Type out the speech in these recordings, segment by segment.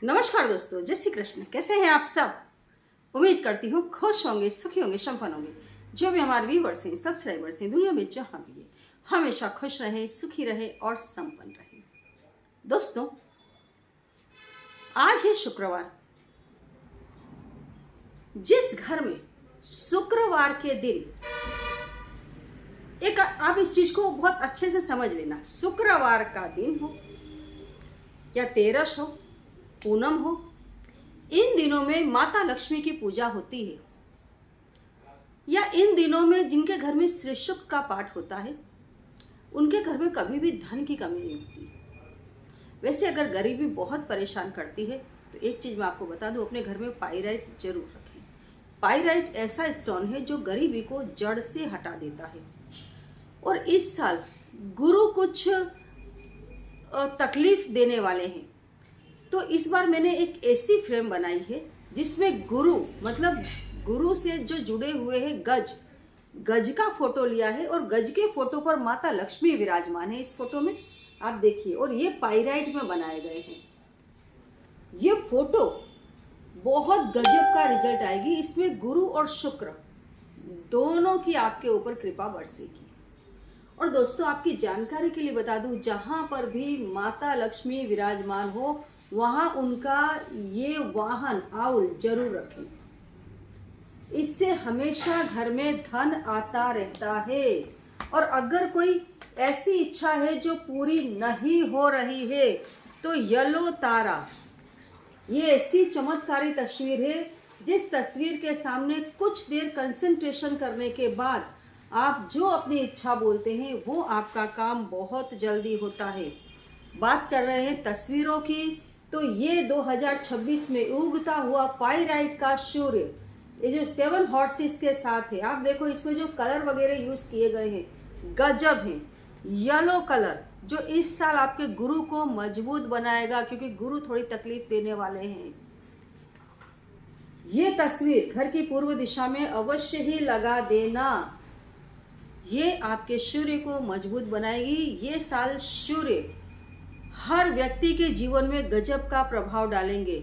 नमस्कार दोस्तों, जय श्री कृष्ण। कैसे हैं आप सब? उम्मीद करती हूँ खुश होंगे, सुखी होंगे, संपन्न होंगे। जो भी हमारे व्यूवर्स हैं, सब्सक्राइबर्स हैं, दुनिया में जहाँ भी है, हमेशा खुश रहे, सुखी रहे और संपन्न रहे। दोस्तों, आज है शुक्रवार। जिस घर में शुक्रवार के दिन एक, आप इस चीज को बहुत अच्छे से समझ लेना, शुक्रवार का दिन हो या तेरस हो, पूनम हो, इन दिनों में माता लक्ष्मी की पूजा होती है। या इन दिनों में जिनके घर में श्री सूक्त का पाठ होता है, उनके घर में कभी भी धन की कमी नहीं होती। वैसे अगर गरीबी बहुत परेशान करती है तो एक चीज मैं आपको बता दूं, अपने घर में पाइराइट जरूर रखें। पाइराइट ऐसा स्टोन है जो गरीबी को जड़ से हटा देता है। और इस साल गुरु कुछ तकलीफ देने वाले हैं, तो इस बार मैंने एक ऐसी फ्रेम बनाई है जिसमें गुरु मतलब गुरु से जो जुड़े हुए हैं गज का फोटो लिया है, और गज के फोटो पर माता लक्ष्मी विराजमान है। इस फोटो में आप देखिए, और ये पाइराइट में बनाए गए हैं। ये फोटो बहुत गजब का रिजल्ट आएगी। इसमें गुरु और शुक्र दोनों की आपके ऊपर कृपा बरसेगी। और दोस्तों, आपकी जानकारी के लिए बता दूं, जहां पर भी माता लक्ष्मी विराजमान हो वहां उनका ये वाहन आउल जरूर रखें। इससे हमेशा घर में धन आता रहता है। और अगर कोई ऐसी इच्छा है जो पूरी नहीं हो रही है तो येलो तारा, ये ऐसी चमत्कारी तस्वीर है जिस तस्वीर के सामने कुछ देर कंसंट्रेशन करने के बाद आप जो अपनी इच्छा बोलते हैं वो आपका काम बहुत जल्दी होता है। बात कर रहे हैं तस्वीरों की, तो ये 2026 में उगता हुआ पाइराइट का सूर्य, ये जो 7 हॉर्सेस के साथ है, आप देखो इसमें जो कलर वगैरह यूज किए गए हैं गजब है। येलो कलर जो इस साल आपके गुरु को मजबूत बनाएगा, क्योंकि गुरु थोड़ी तकलीफ देने वाले हैं। ये तस्वीर घर की पूर्व दिशा में अवश्य ही लगा देना, ये आपके सूर्य को मजबूत बनाएगी। ये साल सूर्य हर व्यक्ति के जीवन में गजब का प्रभाव डालेंगे।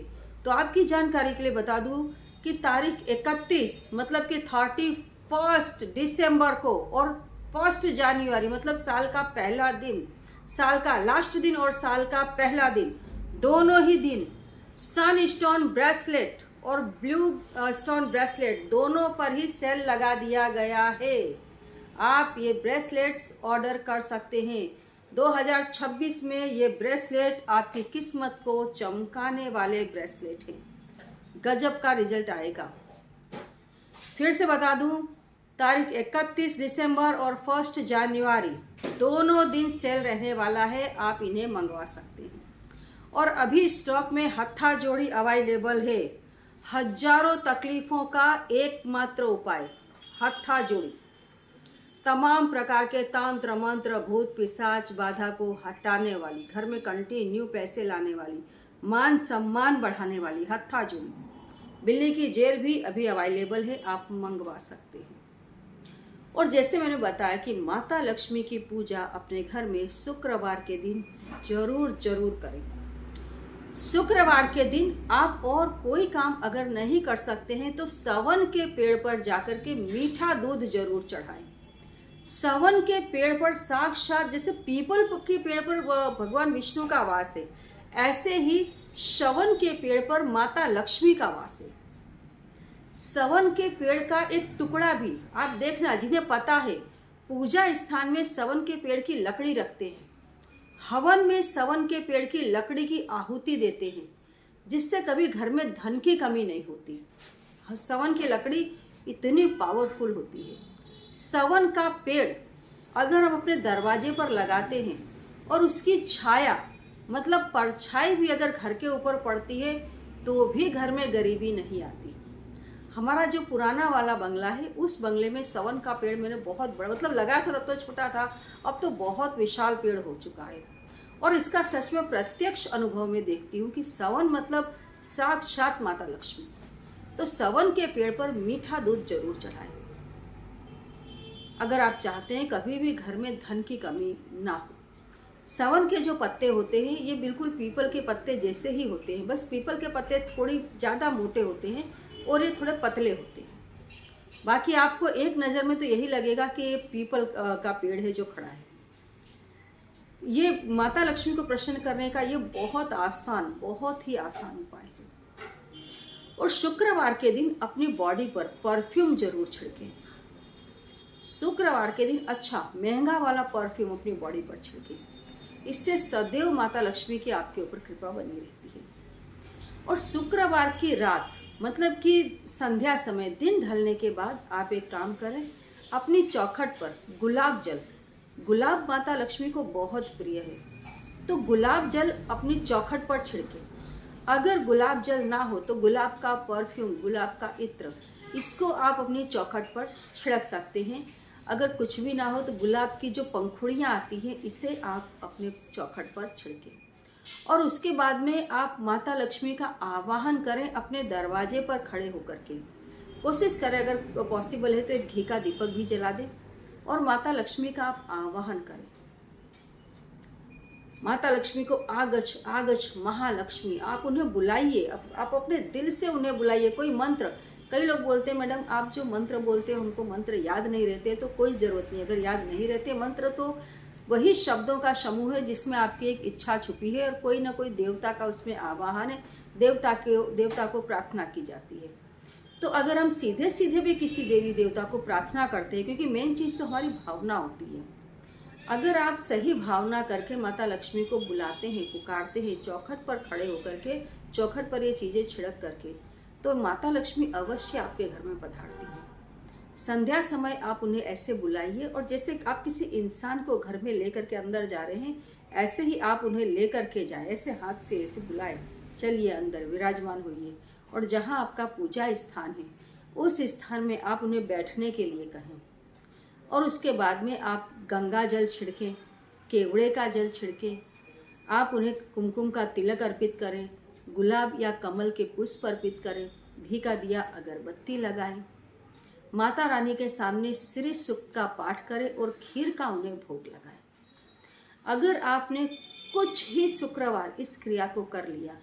तो आपकी जानकारी के लिए बता दूं कि तारीख 31 मतलब कि 31 दिसंबर को और 1 जनवरी मतलब साल का पहला दिन, साल का लास्ट दिन और साल का पहला दिन, दोनों ही दिन सन स्टोन ब्रेसलेट और ब्लू स्टोन ब्रेसलेट दोनों पर ही सेल लगा दिया गया है। आप ये ब्रेसलेट्स ऑर्डर कर सकते हैं। 2026 में ये ब्रेसलेट आपकी किस्मत को चमकाने वाले ब्रेसलेट हैं। गजब का रिजल्ट आएगा। फिर से बता दूं, तारीख 31 दिसंबर और 1 जनवरी दोनों दिन सेल रहने वाला है। आप इन्हें मंगवा सकते हैं। और अभी स्टॉक में हत्था जोड़ी अवेलेबल है। हजारों तकलीफों का एकमात्र उपाय हत्था जोड़ी। तमाम प्रकार के तंत्र मंत्र, भूत पिशाच बाधा को हटाने वाली, घर में कंटिन्यू पैसे लाने वाली, मान सम्मान बढ़ाने वाली हत्था जोड़ी। बिल्ली की जेर भी अभी अवेलेबल है, आप मंगवा सकते हैं। और जैसे मैंने बताया कि माता लक्ष्मी की पूजा अपने घर में शुक्रवार के दिन जरूर करें। शुक्रवार के दिन आप और कोई काम अगर नहीं कर सकते हैं तो सवन के पेड़ पर जाकर के मीठा दूध जरूर चढ़ाएं। सवन के पेड़ पर साक्षात, जैसे पीपल के पेड़ पर भगवान विष्णु का वास है, ऐसे ही सवन के पेड़ पर माता लक्ष्मी का वास है। सवन के पेड़ का एक टुकड़ा भी आप देखना, जिन्हें पता है पूजा स्थान में सवन के पेड़ की लकड़ी रखते हैं, हवन में सवन के पेड़ की लकड़ी की आहुति देते हैं, जिससे कभी घर में धन की कमी नहीं होती। सवन की लकड़ी इतनी पावरफुल होती है। सवन का पेड़ अगर हम अपने दरवाजे पर लगाते हैं और उसकी छाया मतलब परछाई भी अगर घर के ऊपर पड़ती है तो भी घर में गरीबी नहीं आती। हमारा जो पुराना वाला बंगला है, उस बंगले में सवन का पेड़ मैंने बहुत बड़ा मतलब लगाया था, तब तो छोटा था, अब तो बहुत विशाल पेड़ हो चुका है। और इसका सच में प्रत्यक्ष अनुभव में देखती हूँ कि सवन मतलब साक्षात माता लक्ष्मी। तो सवन के पेड़ पर मीठा दूध जरूर चढ़ाएं अगर आप चाहते हैं कभी भी घर में धन की कमी ना हो। सवन के जो पत्ते होते हैं ये बिल्कुल पीपल के पत्ते जैसे ही होते हैं, बस पीपल के पत्ते थोड़ी ज़्यादा मोटे होते हैं और ये थोड़े पतले होते हैं। बाकी आपको एक नज़र में तो यही लगेगा कि ये पीपल का पेड़ है जो खड़ा है। ये माता लक्ष्मी को प्रसन्न करने का ये बहुत आसान, बहुत ही आसान उपाय है। और शुक्रवार के दिन अपनी बॉडी पर परफ्यूम जरूर छिड़कें। शुक्रवार के दिन अच्छा महंगा वाला परफ्यूम अपनी बॉडी पर छिड़कें। इससे सदैव माता लक्ष्मी की आपके ऊपर कृपा बनी रहती है। और शुक्रवार की रात मतलब कि संध्या समय, दिन ढलने के बाद आप एक काम करें, अपनी चौखट पर गुलाब जल, गुलाब माता लक्ष्मी को बहुत प्रिय है, तो गुलाब जल अपनी चौखट पर छिड़के। अगर गुलाब जल ना हो तो गुलाब का परफ्यूम, गुलाब का इत्र, इसको आप अपनी चौखट पर छिड़क सकते हैं। अगर कुछ भी ना हो तो गुलाब की जो पंखुड़ियाँ आती हैं, इसे आप अपने चौखट पर छिड़कें। और उसके बाद में आप माता लक्ष्मी का आवाहन करें अपने दरवाजे पर खड़े होकर के। कोशिश करें अगर पॉसिबल है तो एक घी का दीपक भी जला दें और माता लक्ष्मी का आप आवाहन करें। माता लक्ष्मी को आगच आगच महालक्ष्मी, आप उन्हें बुलाइए, आप अपने दिल से उन्हें बुलाइए। कोई मंत्र, कई लोग बोलते हैं मैडम आप जो मंत्र बोलते हैं उनको मंत्र याद नहीं रहते, तो कोई ज़रूरत नहीं। अगर याद नहीं रहते मंत्र तो वही शब्दों का समूह है जिसमें आपकी एक इच्छा छुपी है और कोई ना कोई देवता का उसमें आवाहन है, देवता को प्रार्थना की जाती है। तो अगर हम सीधे सीधे भी किसी देवी देवता को प्रार्थना करते हैं, क्योंकि मेन चीज़ तो हमारी भावना होती है, अगर आप सही भावना करके माता लक्ष्मी को बुलाते हैं, पुकारते हैं, चौखट पर खड़े होकर के, चौखट पर ये चीज़ें छिड़क करके, तो माता लक्ष्मी अवश्य आपके घर में पधारती है। संध्या समय आप उन्हें ऐसे बुलाइए और जैसे आप किसी इंसान को घर में लेकर के अंदर जा रहे हैं, ऐसे ही आप उन्हें लेकर के जाए, ऐसे हाथ से ऐसे बुलाए, चलिए अंदर विराजमान होइए। और जहाँ आपका पूजा स्थान है उस स्थान में आप उन्हें बैठने के लिए कहें। और उसके बाद में आप गंगा जल छिड़कें, केवड़े का जल छिड़कें, आप उन्हें कुमकुम का तिलक अर्पित करें, गुलाब या कमल के पुष्प अर्पित करें, घी का दिया अगरबत्ती लगाएं, माता रानी के सामने श्री सुक्त का पाठ करें और खीर का उन्हें भोग लगाएं। अगर आपने कुछ ही शुक्रवार इस क्रिया को कर लिया,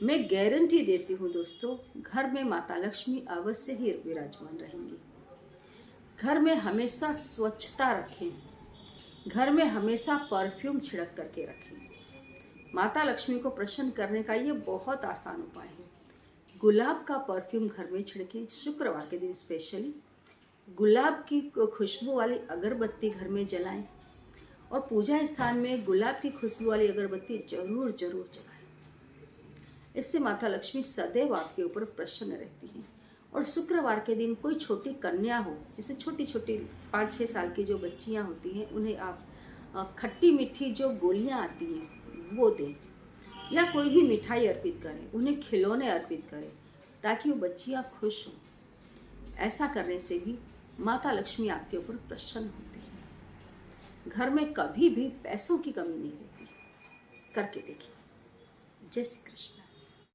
मैं गारंटी देती हूँ दोस्तों, घर में माता लक्ष्मी अवश्य ही विराजमान रहेंगी। घर में हमेशा स्वच्छता रखें, घर में हमेशा परफ्यूम छिड़क करके रखें। माता लक्ष्मी को प्रसन्न करने का ये बहुत आसान उपाय है। गुलाब का परफ्यूम घर में छिड़कें, शुक्रवार के दिन स्पेशली गुलाब की खुशबू वाली अगरबत्ती घर में जलाएं और पूजा स्थान में गुलाब की खुशबू वाली अगरबत्ती जरूर जरूर जलाएं। इससे माता लक्ष्मी सदैव आपके ऊपर प्रसन्न रहती हैं। और शुक्रवार के दिन कोई छोटी कन्या हो, जैसे छोटी छोटी 5-6 साल की जो बच्चियां होती हैं, उन्हें आप खट्टी मीठी जो गोलियां आती हैं वो दें, या कोई भी मिठाई अर्पित करें, उन्हें खिलौने अर्पित करें ताकि वो बच्चियां खुश हों। ऐसा करने से भी माता लक्ष्मी आपके ऊपर प्रसन्न होती है। घर में कभी भी पैसों की कमी नहीं रहती। करके देखिए। जय श्री कृष्ण।